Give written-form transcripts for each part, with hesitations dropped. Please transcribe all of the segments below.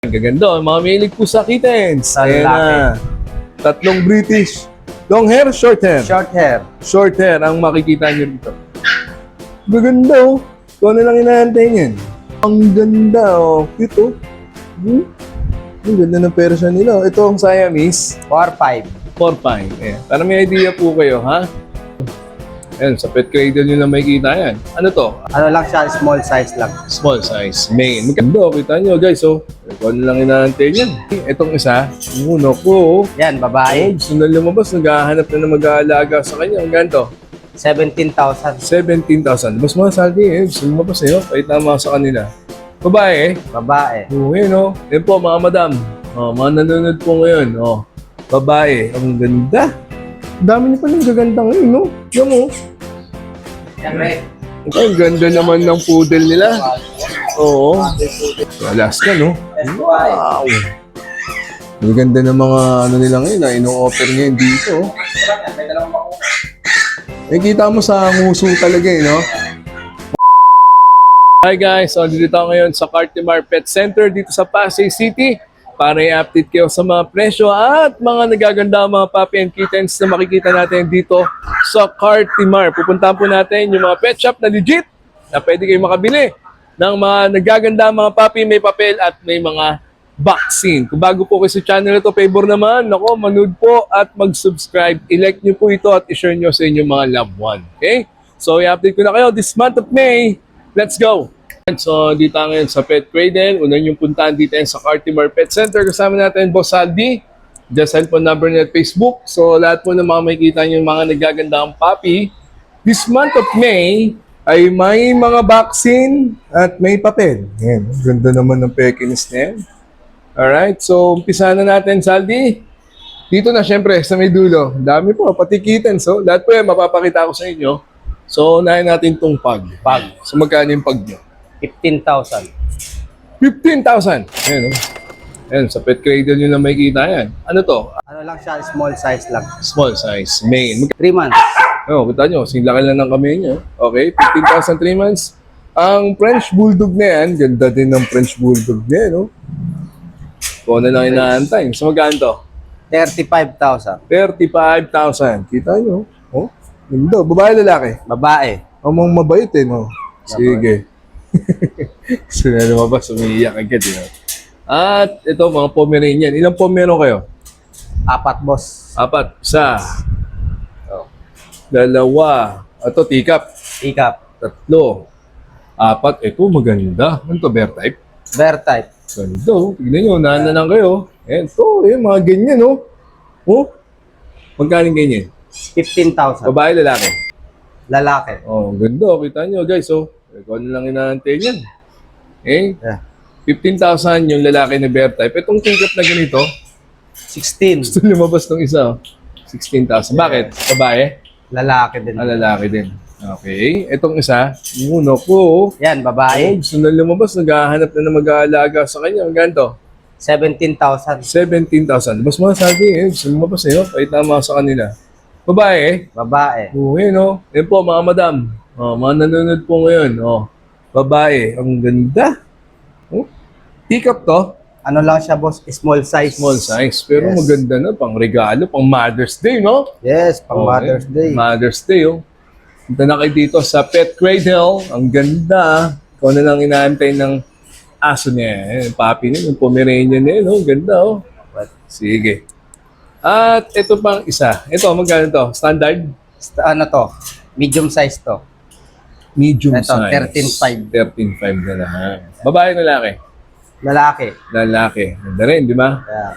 Gaganda, mga mahilig po sa kittens. Ayan Ayan na. Tatlong British. Long hair, short hair. Short hair. Short hair ang makikita nyo dito. Gaganda oh. Kung ano lang inaantay niyan. Ang ganda oh. Cute oh. Ang ganda ng persian nila. Ito ang Siamese. 4-5. 4-5. Ayan. Para may idea po kayo, ha? Ayan, sa pet cradle nyo lang makikita yan. Ano to? Ano lang siya, small size lang. Small size. Main. Maganda, kita nyo guys, oh. Kung ano lang inaantay niyan. Itong isa, yung uno ko, oh. Yan, babae. Gusto na lumabas, naghahanap na ng mag-aalaga sa kanya. Ang ganito. 17,000. 17,000. Mas mga saldi eh. Gusto lumabas eh, oh. Kahit tama sa kanila. Babae, Babae. oh, yun, oh. Yan po, mga madam. Oh, mga nanonood po ngayon, oh. Babae. Ang ganda. Dami niyo pa ng gaganda ngayon, no? Yan mo. Siyempre. Ang ganda naman ng poodle nila. Oo. Alaska, no? Wow. Ang ganda ng mga ano nila ngayon, ino-offer ngayon dito. Kita mo sa nguso talaga, eh, no? Hi guys, so dito tayo ngayon sa Cartimar Pet Center dito sa Pasay City para i-update kayo sa mga presyo at mga nagaganda mga puppy and kittens na makikita natin dito sa Cartimar. Pupuntahan po natin yung mga pet shop na legit na pwede kayo makabili ng mga nagaganda mga puppy, may papel at may mga vaccine. Kung bago po kayo sa channel ito, favor naman, ako, manood po at mag-subscribe. I-like nyo po ito at i-share nyo sa inyong mga loved one. Okay? So i-update ko na kayo this month of May. Let's go! So, dito ngayon sa Pet Cradle. Una yung puntahan dito sa Cartimar Pet Center. Kasama natin Boss Aldi. Just cellphone number niya at Facebook. So, lahat po ng mga makikita niyo yung mga nagagandang puppy. This month of May ay may mga vaccine at may papel. Yan. Ganda naman ng Pekingese na yan. Alright. So, umpisa na natin, Saldi. Dito na syempre sa may dulo. Dami po, pati kittens. So, lahat po yan mapapakita ko sa inyo. So, unahin natin itong pag. So, magkano yung pag nyo? 15,000. 15,000. Ayan, oh. Ayan, sa pet cradle nyo lang makikita yan. Ano to? Ano lang siya, small size lang. Small size. Main. 3 months. Oh, kita nyo, singlaki lang ng kamay nyo. Okay, 15,000 3 months. Ang French Bulldog na yan, ganda din ng French Bulldog na yan, no? Kung ano lang inaantay. So, magkano to? 35,000. 35,000. Kita nyo? Oh, ganda. Babae, lalaki? Babae. Amang mabait eh, no? Sige. So, na lumabas, umiiyak agad, eh. At ito, mga Pomeranian. Ilang Pomeranian kayo? 4, boss. 4. Isa. Dalawa. Ito, teacup. Ikap. 3. 4. Ito, maganda. Ano to, bear type? Bear type. Ganda, oh. Tignan nyo, unahan na lang kayo. Ito, mga ganyan, oh. Oh, magkano ganyan? 15,000. Babae, lalaki? Lalaki. Oh, ganda. Kita nyo, guys, oh. Ikaw na lang inaantay yan. Eh, Yeah. 15,000 yung lalaki na bear type. Itong teacup na ganito, 16. gusto lumabas ng isa, oh. 16,000. Bakit? Babae? Lalaki din. Lalaki din. Okay. Itong isa, yung uno ko, oh. Yan, babae. Gusto na lumabas, naghahanap na ng mag-aalaga sa kanya. Ang ganito, 17,000. 17,000. Mas masabi eh. Gusto lumabas eh. Kahit tama sa kanila. Babae eh. Babae. Oo, yun oh. Yan po, mga madam. Oh, mga nanonood po ngayon. Oh. Babae. Ang ganda. Oh. Teacup to. Ano lang siya, boss? Small size. Small size. Pero Yes. maganda na. Pang regalo. Pang Mother's Day, no? Yes, pang Mother's eh. Day. Mother's Day, oh. Punta na kayo dito sa Pet Cradle. Ang ganda. Kung ano lang inaantay ng aso niya. Yung puppy niya. Yung Pomeranian niya. Oh. Ganda, oh. Sige. At ito pang isa. Ito, magkano to? Standard? Ano to? Medium size to. Medium Ito, size. 13.5. 13.5 na lang. Babae, lalaki? Lalaki. Lalaki. Ganda rin, di ba? Ayan.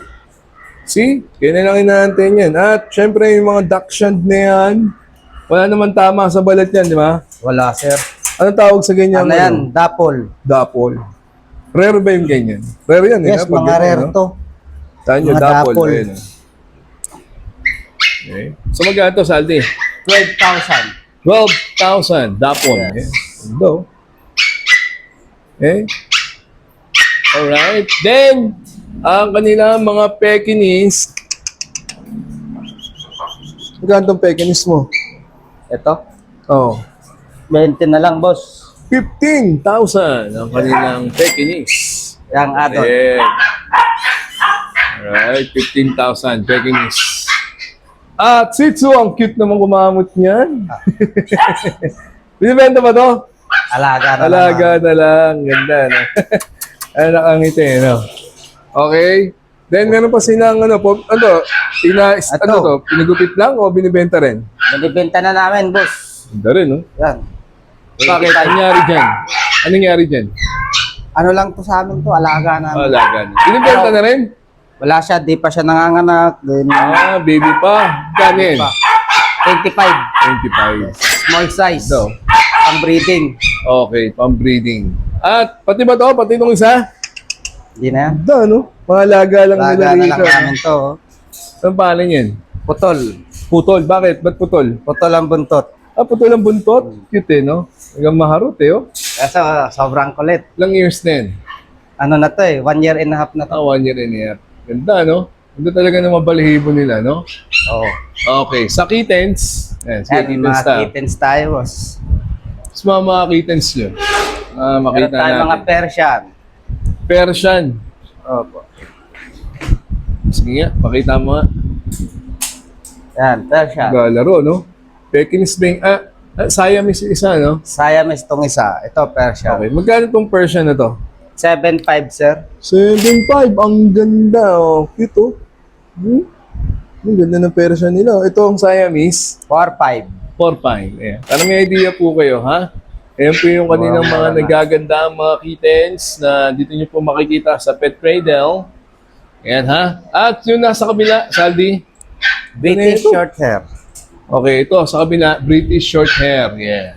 See? Kaya na lang inaantay yan. At syempre, yung mga dachshund na yan, wala naman tama sa balat yan, di ba? Wala, sir. Anong tawag sa ganyan? Ano yan? Dapol. Dapol. Rare ba yung ganyan? Rare yan, Yes, eh. Pag mga ganyan, rare no? to. Saan yung Mga dapol? dapol. Ayun, oh. Okay. So magkano to, Saldi? 12,000. 12,000. Dapol. Yes. Ito. Okay. Alright. Then, ang kanila mga Pekingese. Magkano tong Pekingese mo? Ito? Oh. 20 na lang, boss. 15,000 ang kanilang Pekingese. Yang adult. Yeah. Alright, 15,000. Pekingese. At Shih Tzu, ang cute naman kumamot niyan. Binibenta ba to? Alaga na Alaga na lang. Ganda, no? Anak ang ngiti, no? Okay. Then, meron pa silang, ano, ano to? Pinagupit lang o binibenta rin? Binibenta na namin, boss. Ganda rin, no? Yan. Bakit? Anong nangyari dyan? Anong nangyari dyan? Ano lang to sa amin to, alaga namin. Alaga na. Binibenta na rin? Wala siya, di pa siya nanganganak. Then, Baby pa. Kanin? 25. 25. Small size. So, Ang breeding. okay, pang-breeding. At, pati ba to? Pati itong isa? Hindi na yan. Ganda, no? Mga alaga lang Alaga nila na lang rito. namin to. oh. Saan pangalan yan? Putol. Putol. Bakit? Ba't putol? Putol ang buntot. Putol ang buntot. Cute, no? Hanggang maharot, oh. Kasi sobrang kulit. Ilang years na yan? Ano na to eh, 1 year and a half na to. 1 year and a half. Ganda, no? Ganda talaga ng mabalahibo nila, no? Oo. Okay, sa kittens. Ayan, sige, Yan, kittens mga tayo. kittens tayo, boss. Sa mga kittens nyo. Meron Makita tayo natin. mga Persian. Persian. Opo. Sige nga, pakita mo nga. Yan, Persian. Galaro, no? Pekingese Beng. Siamese isa, no? Siamese tong isa. Ito, Persian. Okay, magkano tong Persian na to? 7.5, sir. 7.5. Ang ganda, oh. Cute, oh. Ang ganda ng Persian nila. Ito ang Siamese. 4.5. 4.5. Ayan. Para may idea po kayo, ha? Ayan po yung kanilang mga Mura-mura na. nagaganda mga kittens na dito nyo po makikita sa Pet Cradle. Ayan, ha? At yung nasa kabila, Saldi. British ito? short hair. Okay, ito sa kabila, British short hair. Yeah.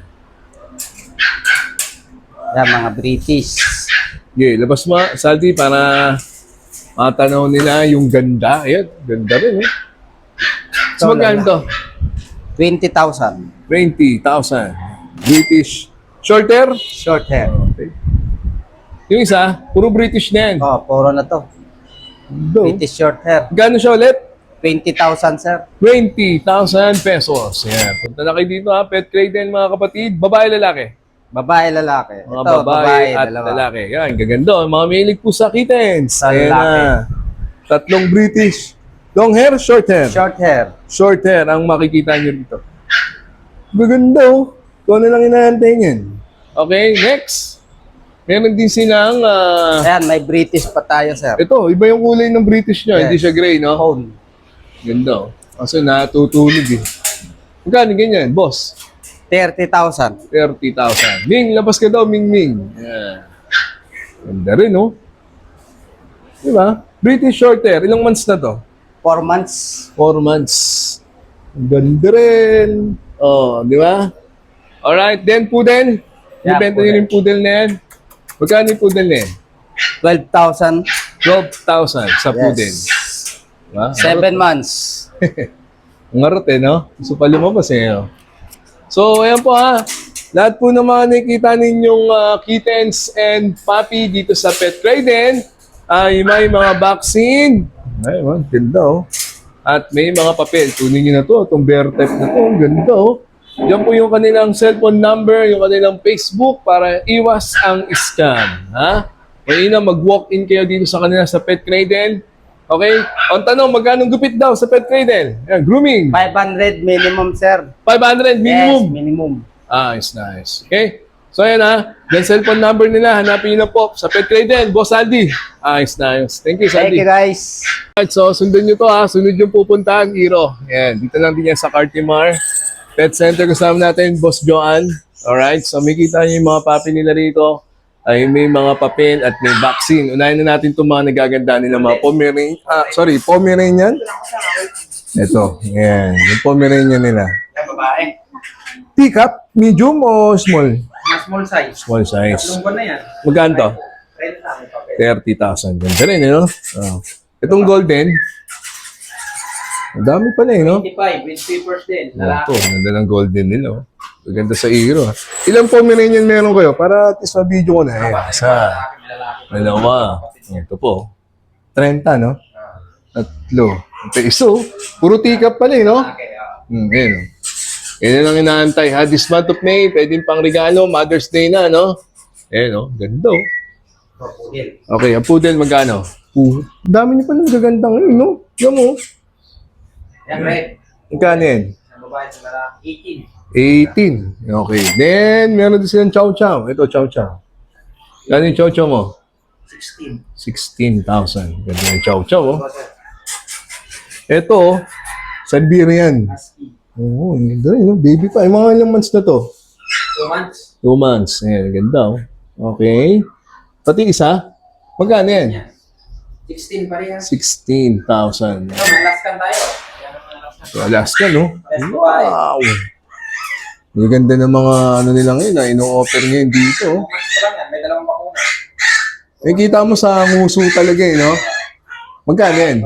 Yan, mga British. Yeah, labas mo, Saldi, para matanaw nila yung ganda. Ayan, ganda rin, eh. So, magkano to? 20,000. 20,000. British short hair. Short hair. Okay. Yung isa, puro British na yan. Oh, puro na to. British short hair. Gano'n siya ulit? 20,000, sir. 20,000 pesos. Yan. Punta na kayo dito, ha. Pet Cradle, mga kapatid. Babae, lalaki. Babae, lalaki. Mga Ito, babae at dalawa. lalaki. Yan, gaganda. Mga mahilig po sa kittens. Sa Ayan lalaki. na. Tatlong British. Long hair, short hair. Short hair. Short hair ang makikita nyo dito. Gaganda, oh. Kung ano lang inaantay niyan. Okay, next. Meron din silang, Ayan, may British pa tayo, sir. ito, iba yung kulay ng British niya. Yes. Hindi siya gray, no? Cone. Ganda, oh. Kasi natutulog, eh. Magkano ganyan, boss? 30,000. 30,000. Ming, labas ka daw, Ming Ming. Yeah. Ganda rin, no? Di ba? British short hair. Ilang months na to? 4 months. 4 months. Ang ganda rin. Oh, di ba? Alright, then poodle. Yeah, Ibenta nyo yung poodle na yan. Magkano yung poodle na yan? 12,000. 12,000 sa poodle. Yes. Diba? 7 months. Ang ngarot, eh, no? Gusto pa lumabas, eh, no? So, ayan po, ha. Lahat po ng mga nakikita ninyong kittens and puppy dito sa Pet Cradle ay may mga vaccine. Ay, man, ganda, oh. At may mga papel. Tunin nyo na to. Itong bear type na to. Ang ganda, oh. Yan po yung kanilang cellphone number, yung kanilang Facebook para iwas ang scam. Ha? Kaya na mag-walk-in kayo dito sa kanila sa Pet Cradle. Okay? Ang tanong, magkano gupit daw sa Pet Cradle? Yan, grooming. 500 minimum, sir. 500 minimum. Yes, minimum. Nice. Okay? So, ayan, ha. Yung cellphone number nila, hanapin nyo na po sa Pet Cradle. Boss Aldi. Nice. Thank you, Thank Aldi. you, guys. Alright, so sundan nyo to, ha. Sunod yung pupuntahan, Iro. Ayan, dito lang din yan sa Cartimar Pet Center. Kasama natin, Boss Joanne. Alright, so may kita nyo yung mga papi nila rito. Ay may mga papel at may vaccine. Unahin na natin itong mga nagaganda nila, mga Pomeranian. Ito, yan. Yung Pomeranian nila. Babae. Teacup, medium o small? Small size. Small size. Lungkot na yan. Magkano to? 30,000. Ganda rin, eh, no? Oh. Itong golden, ang dami pala, eh, no? 25 with papers din. Ito, ganda ng golden nila, oh. Ganda sa iro. Ilang Pomeranian meron kayo? Para at least ma-video ko na. Ayan, isa. Dalawa. Ito po. 30, no? Tatlo. Ito, iso. Puro teacup pala, eh, no? Ayan, oh. Yan lang inaantay, ha? This month of May, pwedeng pang regalo, Mother's Day na, no? Ayan, oh. Ganda, oh. Poodle. Okay, ang poodle magkano? Dami niyo pa ng gagandang yun, no? Yan mo. Yan, red. Magkano yan? Ang babae sa lalaki, 18. Okay. Then, meron din silang chow chow. Ito, chow chow. Gano yung chow chow mo? 18. 16,000. Ganda yung chow chow, oh. Ito, sir. Ito, Siberian. Husky. Oo, ganda yun. Baby pa. Ay, mga ilang months na to? 2 months. 2 months. Ayan, ganda, oh. Okay. Pati isa? Magkano yan? Yan. 16 pa rin yan. 16,000. Ito, Alaskan tayo. Yan ang Alaskan. So, Alaska, no? Yes, babae. Wow! Ang ganda ng mga ano nila ngayon, ino-offer ngayon dito. 2 months pa lang yan. May dalawang bakuna. Eh, kita mo sa nguso talaga, eh, no? Magkano yan?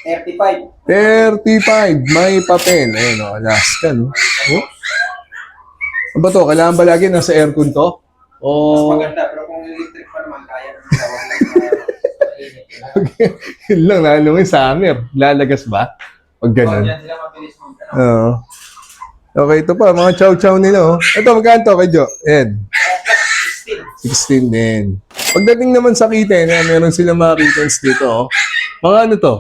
35. 35. May papel. Ayun, no? Alaska, no? Oh? Ano ba to? Kailangan ba lagi nasa aircon to? Mas O... maganda. Pero kung electric pa naman, kaya naman tawag lang. Yun lang, lalo yung summer. Lalagas ba? Pag ganun. Yan sila mabilis mo. Oo. Okay, ito pa. Mga chow-chow nila, oh. Ito, magkano to kay Jo? Ed? 16. 16 din. Pagdating naman sa kitten, meron silang mga kittens dito, oh. Mga ano to?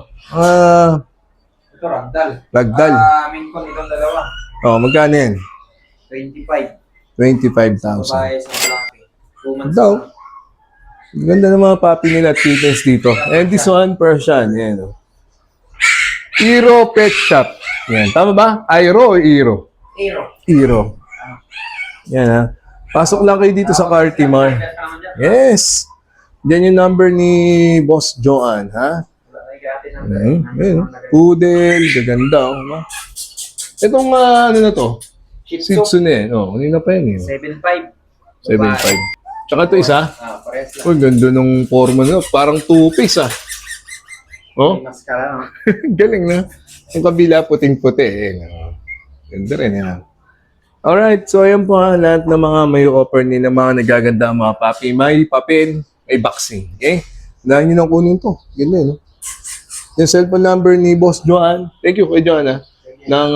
Ito, ragdoll. Ragdoll. Main con itong dalawa. Oh, magkano yan? 25. 25,000. Babae sa lalaki. 2 months Daw. pa lang. Ganda ng mga puppy nila at kittens dito. And this one, Persian. Yan, oh. Iro Pet Shop. Yan. Tama ba? Iro o Iro? Aero. Iro. Yan, ha. Pasok lang kayo dito sa Cartimar. Yes. Yan yung number ni Boss Joan, ha? Ayun. Poodle, gaganda, oh. No? Itong, ano na to? Shih Shih Tzu. Tzu na eh. Oh, kanina pa yun, eh. 7.5. 7.5. Tsaka ito isa. Pares lang. Oh, ganda nung forma nila. Parang two-piece, ah. Oh, May mascara. no? galing na. Yung kabila, puting-puti, eh. No? Ganda rin, yan. Alright, so ayan po ha, lahat ng mga may offer nila, mga nagaganda mga papi. May papel, may vaccine. Okay? Dahil nyo nang kunin to. Ganda, no? Yung cellphone number ni Boss Joan. Thank you, kay Joan, ha? Ng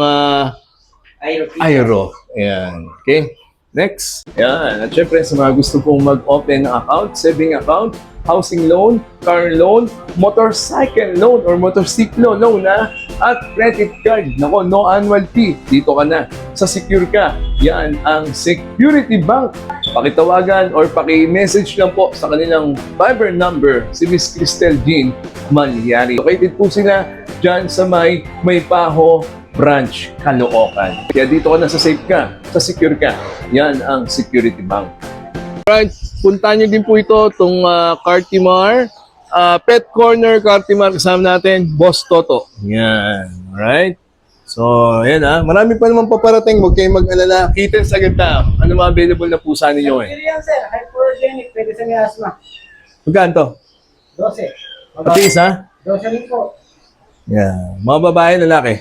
Aero. Aero. Ayan. Okay? Next. Ayan. At syempre, sa mga gusto pong mag-open ng account, saving account, housing loan, car loan, motorcycle loan or motorcycle loan na at credit card. Nako, no annual fee. Dito ka na. Sa Secure ka. Yan ang Security Bank. Pakitawagan or paki-message lang po sa kanilang Viber number si Miss Cristel Jean Malyari. Located po sila dyan sa may Paho branch, Caloocan. Kaya dito ka na sa safe ka, sa secure ka. Yan ang Security Bank. Alright, puntahan nyo din po ito, itong Cartimar, Pet Corner Cartimar, kasama natin, Boss Toto. Yan, alright. So, yan marami pa naman paparating, huwag kayong mag-alala. Kittens agad na. Ano mga available na pusa ninyo eh? Pwede yan, sir. Hypoallergenic. Pwede sa may asma. Magkano to? 12. Pati isa? 12 rin po. Yan. Mga babae, lalaki?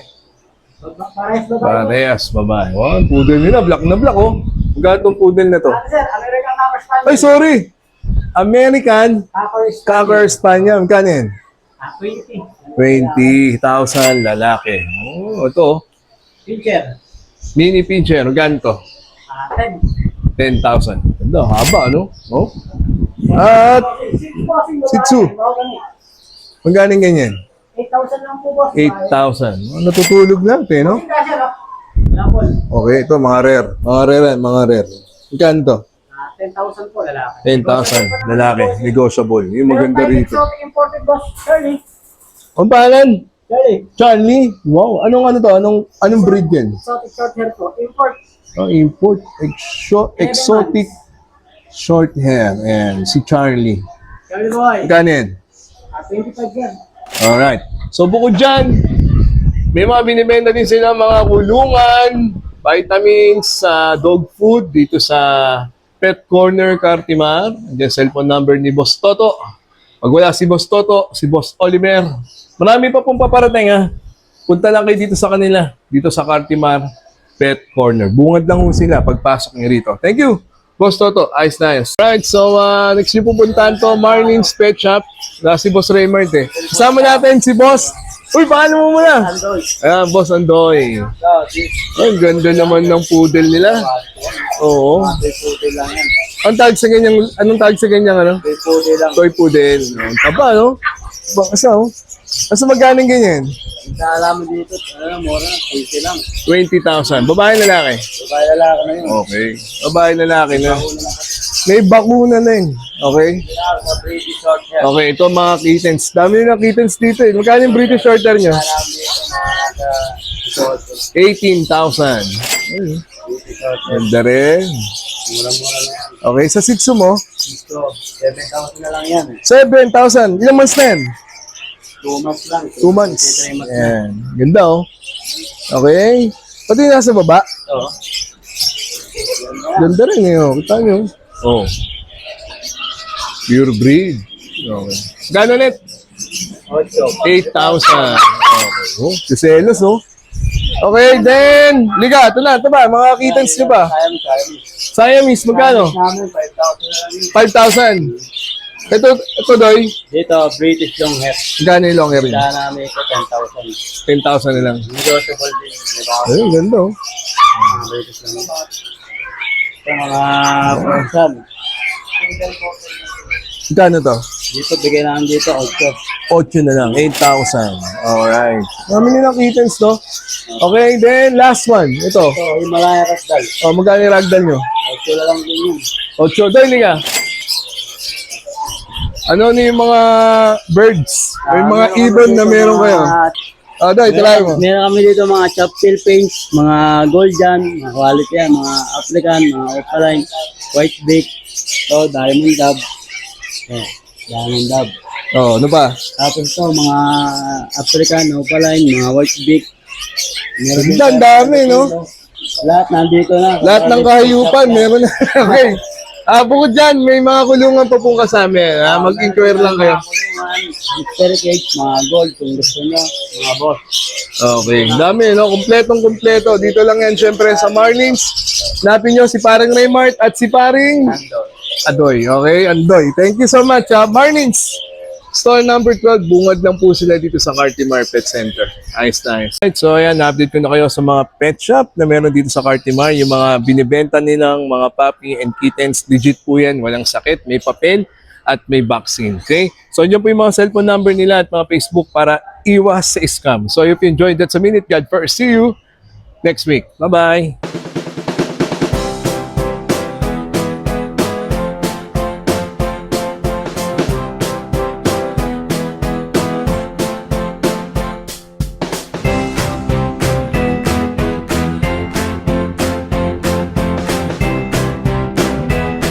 Parehas ba tayo? Parehas, babae. Wow, poodle nila, black na black, oh. Magkano tong poodle na to? Sir, American Cocker Spaniel. Ay, sorry! American Cocker Spaniel. Cocker Spaniel. Magkano yan? 20. 20,000 lalaki. Oh, ito. Pincher. Mini pincher. Magkano to? 10. 10,000. Ganda, haba, ano? Oh. At Shih Tzu. Magkano yung ganyan? 8,000 lang po, boss. 8,000. Oh, natutulog lang, te, no? Kasi, no? Napol. Okay, ito, mga rare. Mga rare, mga rare. Magkano to? 10,000 po, lalaki. 10,000 lalaki. Negotiable. Yung maganda Meron tayong rito. exotic imported, boss. Charlie. Ang pangalan? Charlie. Charlie. Wow. Anong ano to? Anong breed yan? Exotic short hair po. Import. Oh, import. Exotic short hair. Ayan, si Charlie. Charlie boy. Magkano yan? 25 yan. Alright. So bukod dyan, may mga binibenta din sila mga kulungan, vitamins, dog food dito sa Pet Corner Cartimar. Diyan cellphone number ni Boss Toto. Pag wala si Boss Toto, si Boss Oliver. Marami pa pong paparating Punta lang kayo dito sa kanila, dito sa Cartimar Pet Corner. Bungad lang ho sila pagpasok niyo rito. Thank you, Boss Toto. Ayos na ayos. Right, so next yung pupuntahan to, Marlene's Pet Shop. Na si Boss Raymond Kasama natin si Boss. Uy, paano mo muna? Andoy. Ayan, Boss Andoy. Ay, ganda naman ng poodle nila. Oo. Poodle lang yan. Anong tawag sa ganyang, ano? May pude lang. Toy poodle. Ang taba, no? Asa, oh? Asa magkano ganyan? Sa alam mo dito, mura na, 20 lang. 20,000. Babae lalaki? Babae lalaki na yun. Okay. Babae lalaki na. May bakuna na yun. Okay? Sa British short hair. Okay, ito mga kittens. Dami na kittens dito eh. Magkano yung British Shorthair nyo? Alam dito, mga 18,000. British short hair. Ganda rin. Mura-mura na yan. Okay, sa Shih Tzu mo? Dito, 7,000 na lang yan. 7,000. Ilang months na yan? 2 months lang. 2 months. 3 months. Ayan. Ganda oh. Okay. Pati nasa baba. Oo. Ganda rin eh. Oh. Kita nyo. Oh. Pure breed. Okay. Gano'n net? 8. 8,000. Okay. Oh, siselos oh. Okay, then, liga, ito na, ito ba? Mga kittens nyo ba? Siamese, magkano? Namin, 5,000 na lang. 5,000. Ito doy. Dito, British long hair. Magkano yung long hair yun? Kaya namin ito, 10,000. 10,000 na lang. Negotiable din. Diba? Ayun, ganda oh. British long hair. Ito, mga person. Magkano to? Dito, bigay namin dito, 8. 8 na lang, 8,000. Alright. Marami nilang kittens, no? Okay, then last one. Ito. Ito, Himalaya Ragdoll. Oh, magkano yung ragdoll nyo? 8 na lang din yun. 8. Doy, liga. Ano na yung mga birds? May mga ibon na meron kayo. Ah, Doy, talaga mo. Meron kami dito mga choptail paints, mga golden, mga quality yan, mga African, mga opaline, white beak, ito, diamond dove. Ito, diamond dove. Oh, ano pa? Tapos ito, mga African, opaline, mga white beak. Meron din Ang dami, no? Lahat nandito na. Lahat ng kahayupan, meron na. Okay. Bukod dyan, may mga kulungan pa pong kasama. Mag-inquire lang kayo. Mystery cage, mga gold, kung gusto nyo, mga boss. Okay. Dami, no? Kompletong-kompleto. Dito lang yan, syempre, sa Marlins. Napin nyo si paring Raymart at si paring Adoy. Okay, Andoy. Thank you so much, Marlins. Store number 12, bungad lang po sila dito sa Cartimar Pet Center. Ayos na ayos. Right, so ayan, na-update ko na kayo sa mga pet shop na meron dito sa Cartimar. Yung mga binibenta nilang mga puppy and kittens, legit po yan, walang sakit, may papel at may vaccine. Okay? So yun po yung mga cellphone number nila at mga Facebook para iwas sa scam. So if you enjoyed that sa Minute God first, see you next week. Bye-bye!